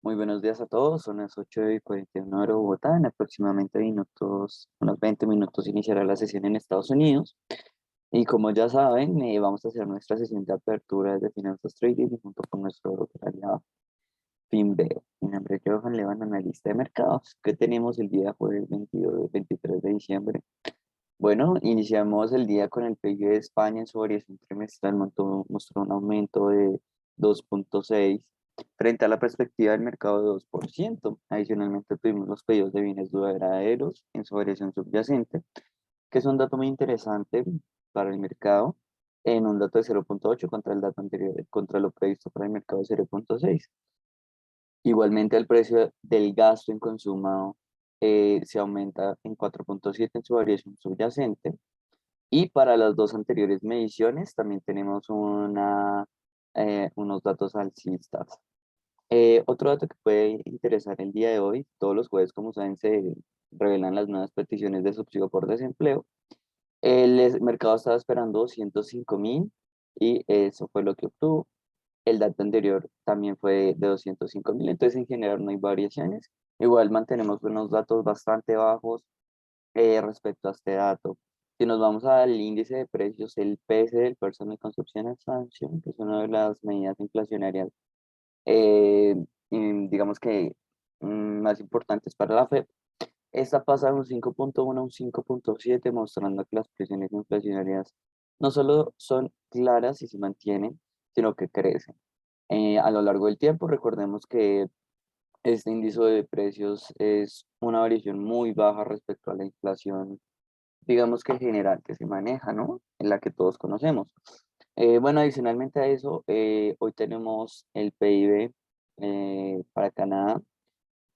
Muy buenos días a todos, son las 8:41 hora de Bogotá, en aproximadamente minutos, unos 20 minutos iniciará la sesión en Estados Unidos y como ya saben, vamos a hacer nuestra sesión de apertura de finanzas trading junto con nuestro aliado Finveo. Mi nombre es Johan Levan, analista de mercados. ¿Qué tenemos el día jueves 23 de diciembre? Bueno, iniciamos el día con el PIB de España en su variación trimestral mostró un aumento de 2,6 frente a la perspectiva del mercado de 2%. Adicionalmente, tuvimos los pedidos de bienes duraderos en su variación subyacente, que es un dato muy interesante para el mercado, en un dato de 0,8 contra el dato anterior, contra lo previsto para el mercado de 0,6. Igualmente, el precio del gasto en consumo se aumenta en 4,7 en su variación subyacente. Y para las dos anteriores mediciones también tenemos unos datos alcistas. Otro dato que puede interesar el día de hoy, todos los jueves, como saben, se revelan las nuevas peticiones de subsidio por desempleo. El mercado estaba esperando 205.000 y eso fue lo que obtuvo. El dato anterior también fue de 205.000, entonces en general no hay variaciones. Igual mantenemos unos datos bastante bajos respecto a este dato. Si nos vamos al índice de precios, el PCE, el Personal Consumption Expansion, que es una de las medidas inflacionarias, eh, digamos que más importantes para la FED, esta pasa de un 5,1 a un 5,7, mostrando que las presiones inflacionarias no solo son claras y se mantienen, sino que crecen. A lo largo del tiempo, recordemos que este índice de precios es una variación muy baja respecto a la inflación, digamos que general que se maneja, ¿no? En la que todos conocemos. Bueno, adicionalmente a eso, hoy tenemos el PIB para Canadá.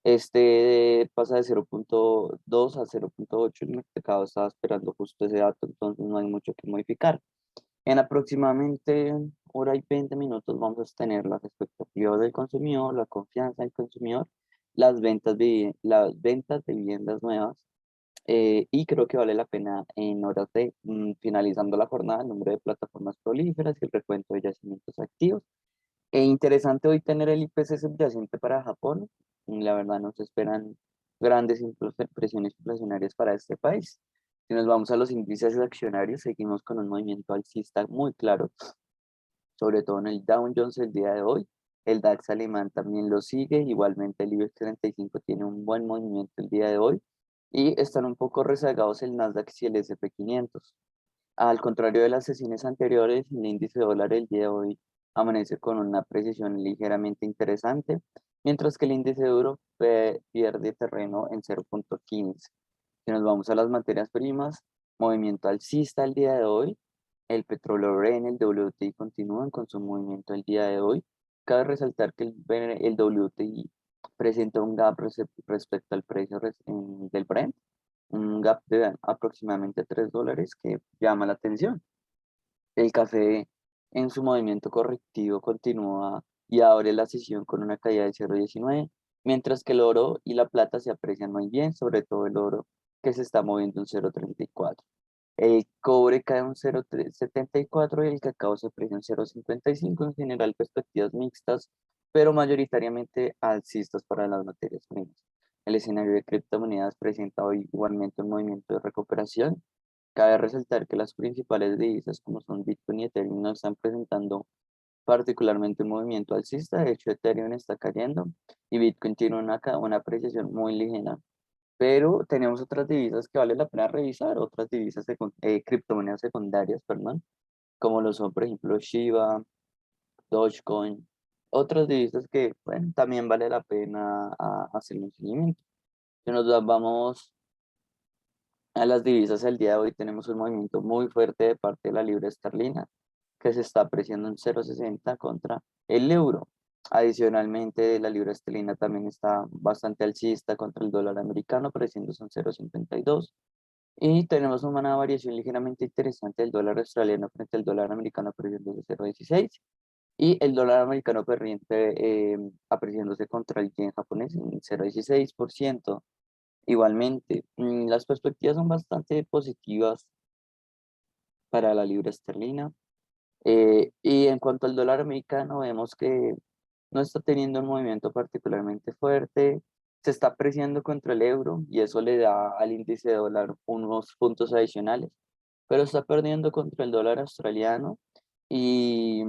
Este pasa de 0,2 a 0,8. El mercado estaba esperando justo ese dato, entonces no hay mucho que modificar. En aproximadamente hora y 20 minutos vamos a tener las expectativas del consumidor, la confianza del consumidor, las ventas de viviendas nuevas, y creo que vale la pena en horas de finalizando la jornada, el número de plataformas prolíferas y el recuento de yacimientos activos. Interesante hoy tener el IPC subyacente para Japón. La verdad no se esperan grandes presiones inflacionarias para este país. Si nos vamos a los índices accionarios, seguimos con un movimiento alcista muy claro, sobre todo en el Dow Jones el día de hoy. El DAX alemán también lo sigue, igualmente el IBEX 35 tiene un buen movimiento el día de hoy y están un poco rezagados el Nasdaq y el S&P 500. Al contrario de las sesiones anteriores, el índice dólar el día de hoy amanece con una precisión ligeramente interesante, mientras que el índice euro pierde terreno en 0,15. Si nos vamos a las materias primas, movimiento alcista el día de hoy, el petróleo Brent, el WTI continúan con su movimiento el día de hoy. Cabe resaltar que el WTI presenta un gap respecto al precio del Brent, un gap de aproximadamente $3 que llama la atención. El café en su movimiento correctivo continúa y abre la sesión con una caída de 0,19, mientras que el oro y la plata se aprecian muy bien, sobre todo el oro que se está moviendo un 0,34. El cobre cae un 0,74 y el cacao se aprecia un 0,55. En general, perspectivas mixtas, pero mayoritariamente alcistas para las materias primas. El escenario de criptomonedas presenta hoy igualmente un movimiento de recuperación. Cabe resaltar que las principales divisas como son Bitcoin y Ethereum no están presentando particularmente un movimiento alcista. De hecho, Ethereum está cayendo y Bitcoin tiene una apreciación muy ligera. Pero tenemos otras divisas que vale la pena revisar, otras criptomonedas secundarias, perdón, como lo son, por ejemplo, Shiba, Dogecoin, otras divisas que, bueno, también vale la pena hacer un seguimiento. Si nos vamos a las divisas el día de hoy, tenemos un movimiento muy fuerte de parte de la libra esterlina, que se está apreciando en 0,60 contra el euro. Adicionalmente, la libra esterlina también está bastante alcista contra el dólar americano, apreciándose en 0,52. Y tenemos una variación ligeramente interesante del dólar australiano frente al dólar americano, apreciándose 0,16. Y el dólar americano apreciándose contra el yen japonés en 0,16%. Igualmente, las perspectivas son bastante positivas para la libra esterlina. Y en cuanto al dólar americano, vemos que no está teniendo un movimiento particularmente fuerte, se está apreciando contra el euro y eso le da al índice de dólar unos puntos adicionales, pero está perdiendo contra el dólar australiano y,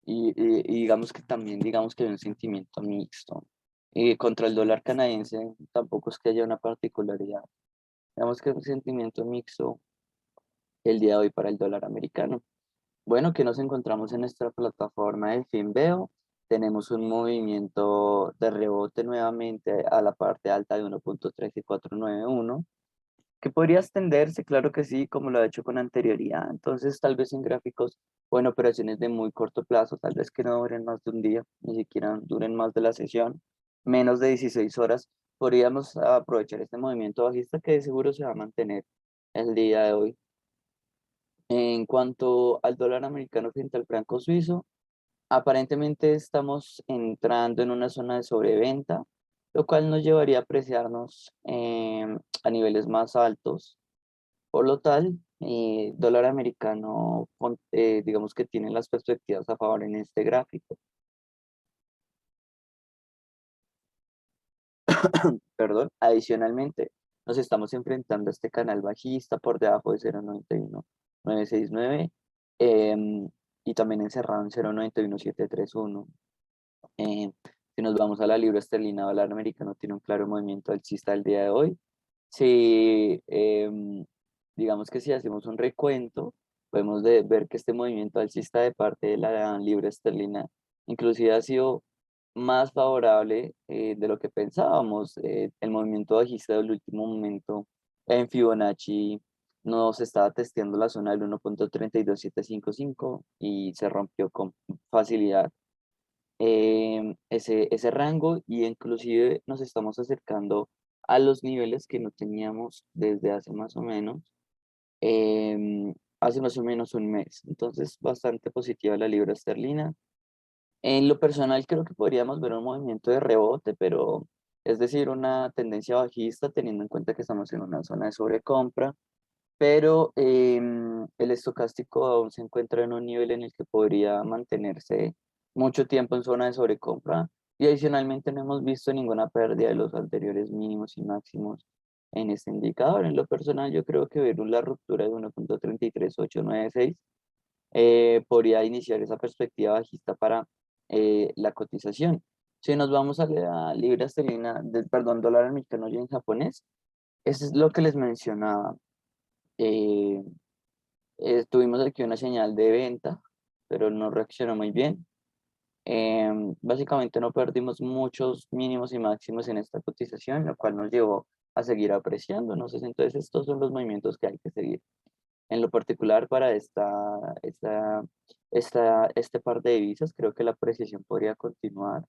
y digamos que también digamos que hay un sentimiento mixto. Y contra el dólar canadiense tampoco es que haya una particularidad. Digamos que es un sentimiento mixto el día de hoy para el dólar americano. Bueno, que nos encontramos en nuestra plataforma de Finveo. Tenemos un movimiento de rebote nuevamente a la parte alta de 1.13491, que podría extenderse, claro que sí, como lo ha hecho con anterioridad. Entonces, tal vez en gráficos o en operaciones de muy corto plazo, tal vez que no duren más de un día, ni siquiera duren más de la sesión, menos de 16 horas, podríamos aprovechar este movimiento bajista que de seguro se va a mantener el día de hoy. En cuanto al dólar americano frente al franco suizo, aparentemente estamos entrando en una zona de sobreventa, lo cual nos llevaría a apreciarnos a niveles más altos. Por lo tal, dólar americano, digamos que tiene las perspectivas a favor en este gráfico. Perdón, adicionalmente, nos estamos enfrentando a este canal bajista por debajo de 0.91969 y también encerrado en 0.91731. Si nos vamos a la libra esterlina, dólar americano tiene un claro movimiento alcista el día de hoy. Si, digamos que si hacemos un recuento, podemos ver que este movimiento alcista de parte de la libra esterlina inclusive ha sido más favorable de lo que pensábamos. El movimiento bajista del último momento en Fibonacci nos estaba testeando la zona del 1.32755 y se rompió con facilidad ese rango y inclusive nos estamos acercando a los niveles que no teníamos desde hace más o menos un mes. Entonces, bastante positiva la libra esterlina. En lo personal, creo que podríamos ver un movimiento de rebote, pero es decir, una tendencia bajista teniendo en cuenta que estamos en una zona de sobrecompra, pero el estocástico aún se encuentra en un nivel en el que podría mantenerse mucho tiempo en zona de sobrecompra y adicionalmente no hemos visto ninguna pérdida de los anteriores mínimos y máximos en este indicador. En lo personal, yo creo que ver la ruptura de 1.33896 podría iniciar esa perspectiva bajista para la cotización. Si nos vamos a la libra esterlina, perdón, dólar americano y en japonés, eso es lo que les mencionaba. Eh, tuvimos aquí una señal de venta, pero no reaccionó muy bien. Básicamente no perdimos muchos mínimos y máximos en esta cotización, lo cual nos llevó a seguir apreciándonos. Entonces, estos son los movimientos que hay que seguir. En lo particular para este par de divisas, creo que la apreciación podría continuar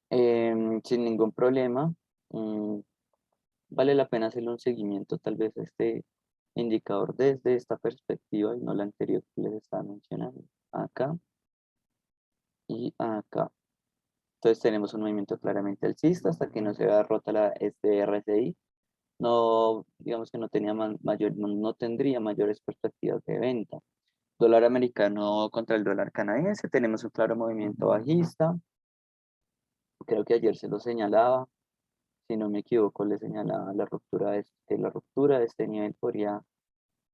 sin ningún problema. Mm, vale la pena hacerle un seguimiento tal vez a este indicador desde esta perspectiva y no la anterior que les estaba mencionando. Acá y acá. Entonces tenemos un movimiento claramente alcista hasta que no se vea rota este RSI. No, digamos que no tenía no tendría mayores perspectivas de venta. Dólar americano contra el dólar canadiense, tenemos un claro movimiento bajista. Creo que ayer se lo señalaba, si no me equivoco, le señalaba la ruptura de este nivel podría,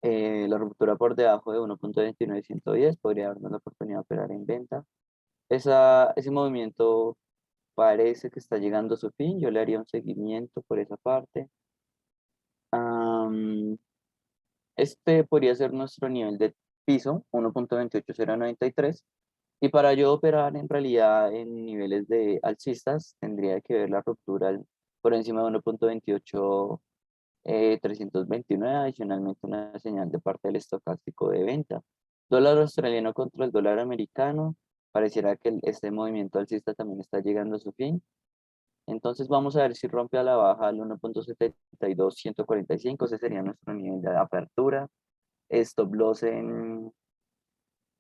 la ruptura por debajo de 1.29110 podría darnos la oportunidad de operar en venta. Ese movimiento parece que está llegando a su fin, yo le haría un seguimiento por esa parte. Este podría ser nuestro nivel de piso, 1.28093. Y para yo operar en realidad en niveles de alcistas, tendría que ver la ruptura por encima de 1.28, 329, adicionalmente una señal de parte del estocástico de venta. Dólar australiano contra el dólar americano, pareciera que este movimiento alcista también está llegando a su fin. Entonces vamos a ver si rompe a la baja al 1.72145, ese sería nuestro nivel de apertura. Stop loss en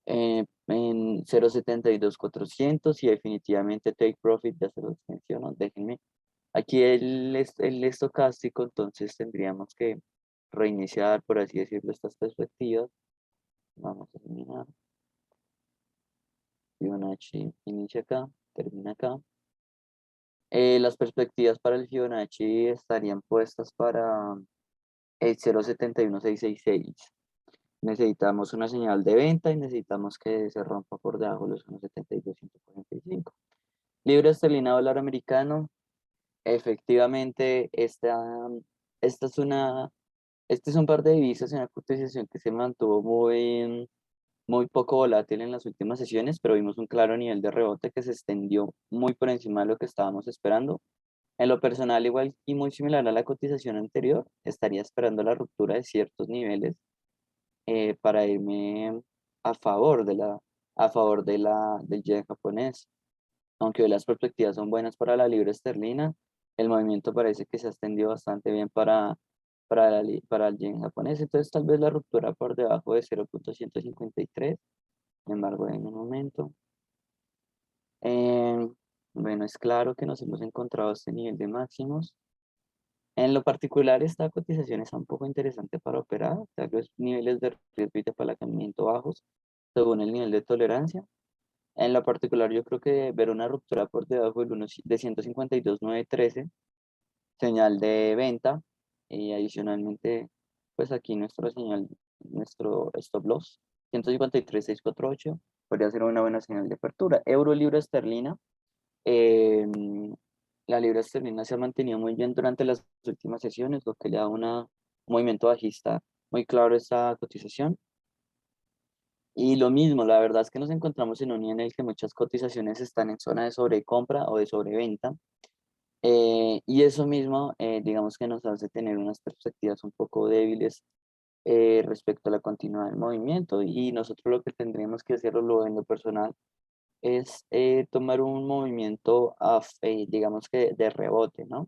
0.72400 y definitivamente take profit, ya se los menciono, déjenme. Aquí el estocástico, entonces tendríamos que reiniciar, por así decirlo, estas perspectivas. Vamos a eliminar. Fibonacci inicia acá, termina también acá. Las perspectivas para el Fibonacci estarían puestas para el 0,71666. Necesitamos una señal de venta y necesitamos que se rompa por debajo los 1,72145. Libra esterlina, dólar americano. Efectivamente, esta es una, este es un par de divisas en una cotización que se mantuvo muy poco volátil en las últimas sesiones, pero vimos un claro nivel de rebote que se extendió muy por encima de lo que estábamos esperando. En lo personal, igual y muy similar a la cotización anterior, estaría esperando la ruptura de ciertos niveles para irme a favor del yen japonés. Aunque hoy las perspectivas son buenas para la libra esterlina, el movimiento parece que se ha extendido bastante bien para el yen japonés. Entonces, tal vez la ruptura por debajo de 0,153. Sin embargo, en un momento. Bueno, es claro que nos hemos encontrado este nivel de máximos. En lo particular, esta cotización está un poco interesante para operar, ya que los niveles de riesgo y de apalancamiento bajos según el nivel de tolerancia. En lo particular, yo creo que ver una ruptura por debajo del 1 de 152,913, señal de venta, y adicionalmente, pues aquí nuestro stop loss, 153,648, podría ser una buena señal de apertura. Euro, libra esterlina. eh, la libra esterlina se ha mantenido muy bien durante las últimas sesiones, lo que le da un movimiento bajista muy claro a esta cotización. Y lo mismo, la verdad es que nos encontramos en un nivel en el que muchas cotizaciones están en zona de sobrecompra o de sobreventa. Y eso mismo, digamos que nos hace tener unas perspectivas un poco débiles respecto a la continuidad del movimiento. Y nosotros lo que tendríamos que hacerlo en lo personal es tomar un movimiento, digamos que de rebote, ¿no?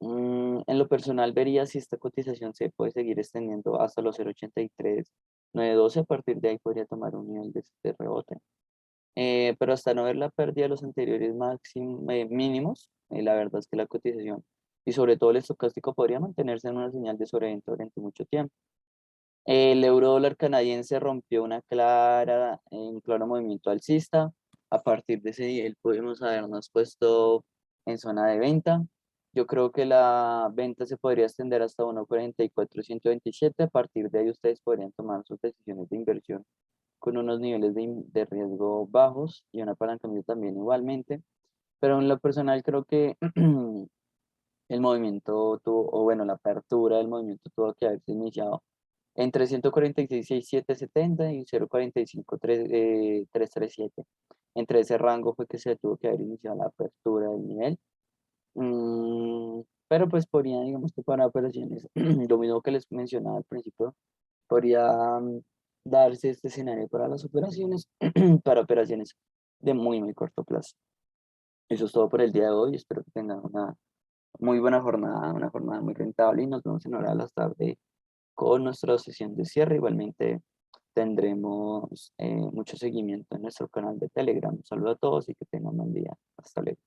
En lo personal vería si esta cotización se puede seguir extendiendo hasta los 0,83912. A partir de ahí podría tomar un nivel de rebote. Pero hasta no ver la pérdida de los anteriores mínimos, la verdad es que la cotización y sobre todo el estocástico podría mantenerse en una señal de sobreventa durante mucho tiempo. El euro dólar canadiense rompió un claro movimiento alcista. A partir de ese nivel podemos habernos puesto en zona de venta. Yo creo que la venta se podría extender hasta 1,44,127. A partir de ahí ustedes podrían tomar sus decisiones de inversión con unos niveles de riesgo bajos y un apalancamiento también igualmente. Pero en lo personal creo que el movimiento o bueno, la apertura del movimiento tuvo que haberse iniciado entre 146,66770 y 0,45,337. Entre ese rango fue que se tuvo que haber iniciado la apertura del nivel. Pero pues podría, digamos que para operaciones, lo mismo que les mencionaba al principio, podría darse este escenario para las operaciones, para operaciones de muy corto plazo. Eso es todo por el día de hoy. Espero que tengan una muy buena jornada, una jornada muy rentable y nos vemos en hora de la tarde con nuestra sesión de cierre. Igualmente tendremos mucho seguimiento en nuestro canal de Telegram. Un saludo a todos y que tengan un buen día. Hasta luego.